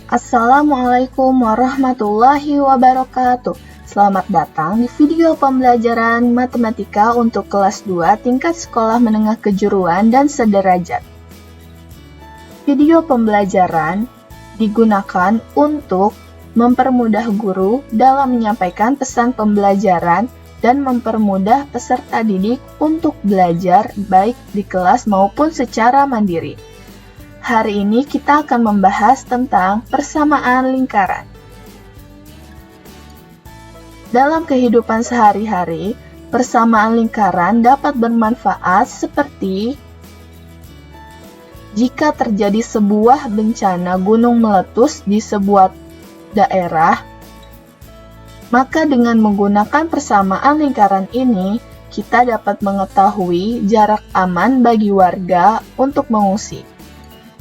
Assalamualaikum warahmatullahi wabarakatuh. Selamat datang di video pembelajaran matematika untuk kelas 2 tingkat sekolah menengah kejuruan dan sederajat. Video pembelajaran digunakan untuk mempermudah guru dalam menyampaikan pesan pembelajaran dan mempermudah peserta didik untuk belajar baik di kelas maupun secara mandiri. Hari ini kita akan membahas tentang persamaan lingkaran. Dalam kehidupan sehari-hari, persamaan lingkaran dapat bermanfaat seperti jika terjadi sebuah bencana gunung meletus di sebuah daerah, maka dengan menggunakan persamaan lingkaran ini, kita dapat mengetahui jarak aman bagi warga untuk mengungsi,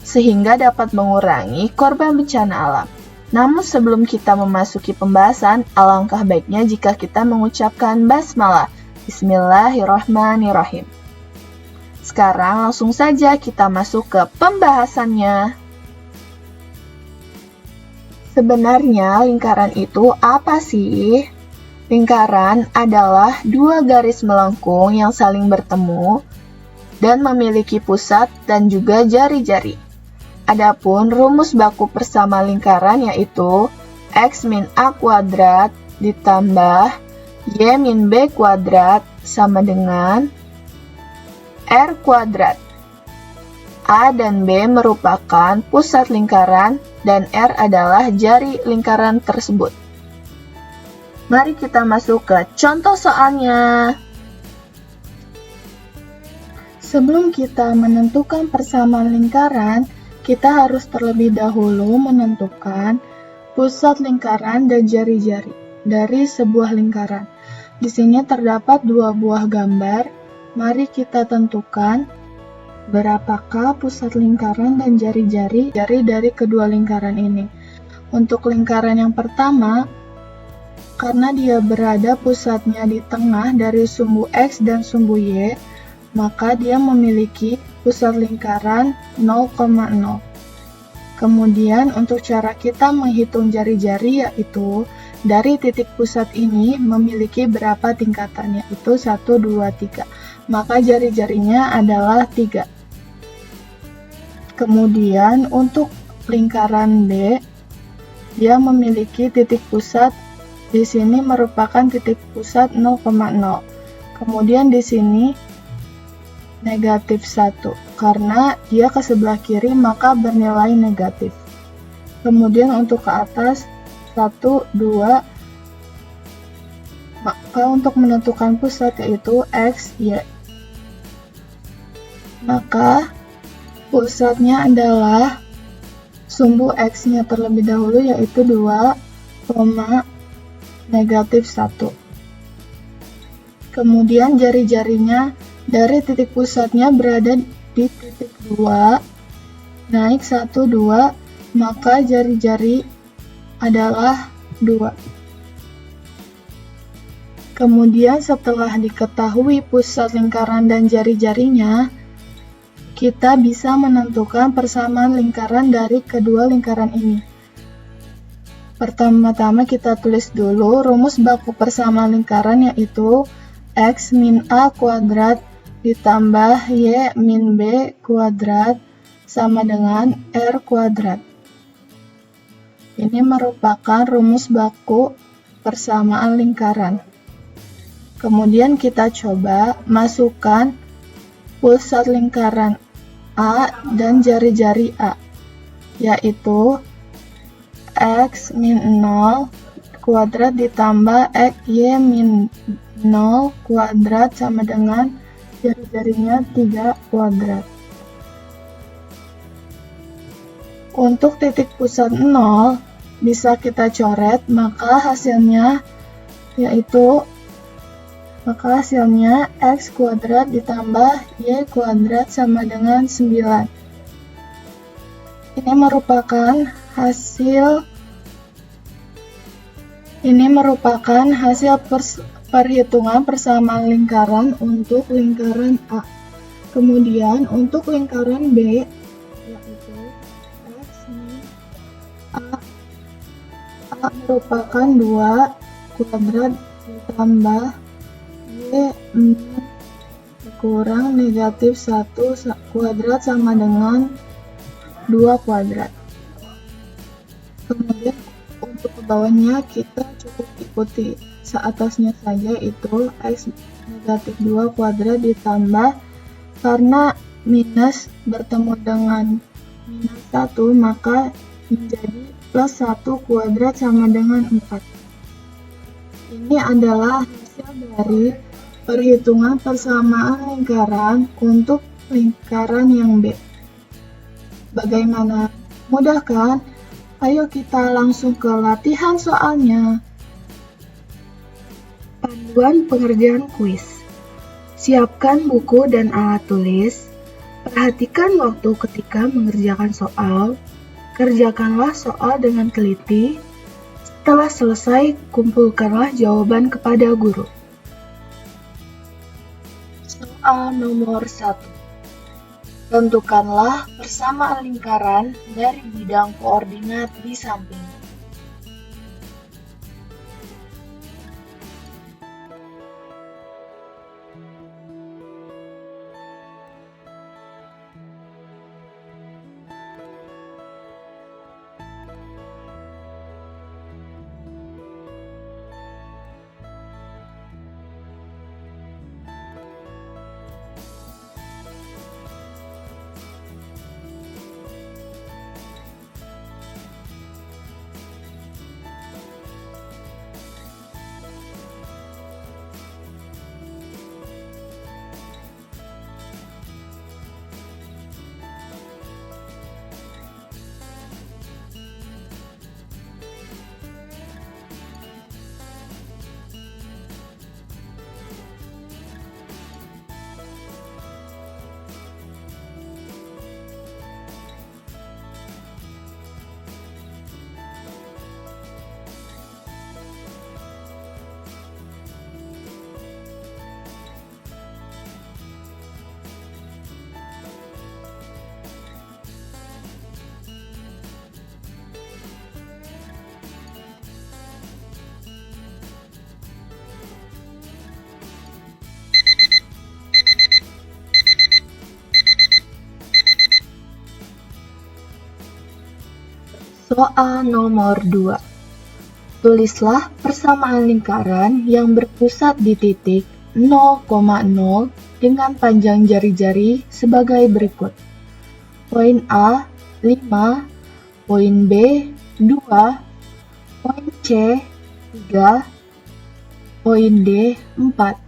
sehingga dapat mengurangi korban bencana alam. Namun sebelum kita memasuki pembahasan, alangkah baiknya jika kita mengucapkan basmalah. Bismillahirrahmanirrahim. Sekarang langsung saja kita masuk ke pembahasannya. Sebenarnya lingkaran itu apa sih? Lingkaran adalah dua garis melengkung yang saling bertemu dan memiliki pusat dan juga jari-jari. Adapun rumus baku persama lingkaran yaitu X min A kuadrat ditambah Y min B kuadrat sama dengan R kuadrat. A dan B merupakan pusat lingkaran dan R adalah jari lingkaran tersebut. Mari kita masuk ke contoh soalnya. Sebelum kita menentukan persamaan lingkaran, kita harus terlebih dahulu menentukan pusat lingkaran dan jari-jari dari sebuah lingkaran. Di sini terdapat dua buah gambar. Mari kita tentukan berapakah pusat lingkaran dan jari-jari dari kedua lingkaran ini. Untuk lingkaran yang pertama, karena dia berada pusatnya di tengah dari sumbu X dan sumbu Y, maka dia memiliki pusat lingkaran 0,0. Kemudian untuk cara kita menghitung jari-jari yaitu dari titik pusat ini memiliki berapa tingkatan, yaitu 1, 2, 3. Maka jari-jarinya adalah 3. Kemudian untuk lingkaran B, dia memiliki titik pusat di sini merupakan titik pusat 0,0. Kemudian di sini negatif 1, karena dia ke sebelah kiri maka bernilai negatif. Kemudian untuk ke atas 1, 2, maka untuk menentukan pusat yaitu X, Y. Maka pusatnya adalah sumbu X-nya terlebih dahulu yaitu 2, negatif 1. Kemudian jari-jarinya dari titik pusatnya berada di titik 2, naik 1, 2, maka jari-jari adalah 2. Kemudian setelah diketahui pusat lingkaran dan jari-jarinya, kita bisa menentukan persamaan lingkaran dari kedua lingkaran ini. Pertama-tama kita tulis dulu rumus baku persamaan lingkaran yaitu X min A kuadrat ditambah Y min B kuadrat sama dengan R kuadrat. Ini merupakan rumus baku persamaan lingkaran. Kemudian kita coba masukkan pusat lingkaran A dan jari-jari A, yaitu X min 0 kuadrat ditambah X Y min 0 kuadrat sama dengan jari-jarinya 3 kuadrat. Untuk titik pusat 0 bisa kita coret, maka hasilnya X kuadrat ditambah Y kuadrat sama dengan 9. Ini merupakan hasil perhitungan persamaan lingkaran untuk lingkaran A. Kemudian untuk lingkaran B yaitu X min A merupakan 2 kuadrat ditambah Y kurang negatif 1 kuadrat sama dengan 2 kuadrat. Kemudian untuk ke bawahnya kita cukup ikuti seatasnya saja, itu X negatif 2 kuadrat ditambah, karena minus bertemu dengan minus 1 maka menjadi plus 1 kuadrat sama dengan 4. Ini adalah hasil dari perhitungan persamaan lingkaran untuk lingkaran yang B. Bagaimana? Mudah kan? Ayo kita langsung ke latihan soalnya. Panduan pengerjaan kuis. Siapkan buku dan alat tulis. Perhatikan waktu ketika mengerjakan soal. Kerjakanlah soal dengan teliti. Setelah selesai, kumpulkanlah jawaban kepada guru. Soal nomor 1. Tentukanlah persamaan lingkaran dari bidang koordinat di samping. Soal nomor 2. Tulislah persamaan lingkaran yang berpusat di titik 0,0 dengan panjang jari-jari sebagai berikut. Poin A 5, poin B 2, poin C 3, poin D 4.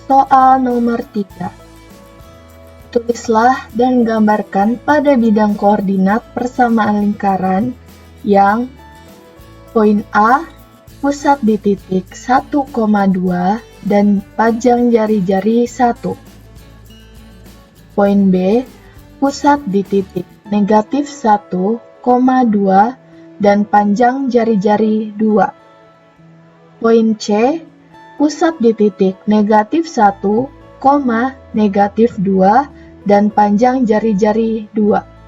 Soal nomor 3. Tulislah dan gambarkan pada bidang koordinat persamaan lingkaran yang poin A pusat di titik 1,2 dan panjang jari-jari 1. Poin B pusat di titik negatif 1,2 dan panjang jari-jari 2. Poin C pusat di titik negatif 1, negatif 2 dan panjang jari-jari 2.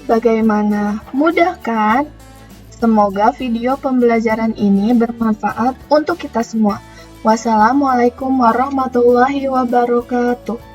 Bagaimana? Mudah kan? Semoga video pembelajaran ini bermanfaat untuk kita semua. Wassalamualaikum warahmatullahi wabarakatuh.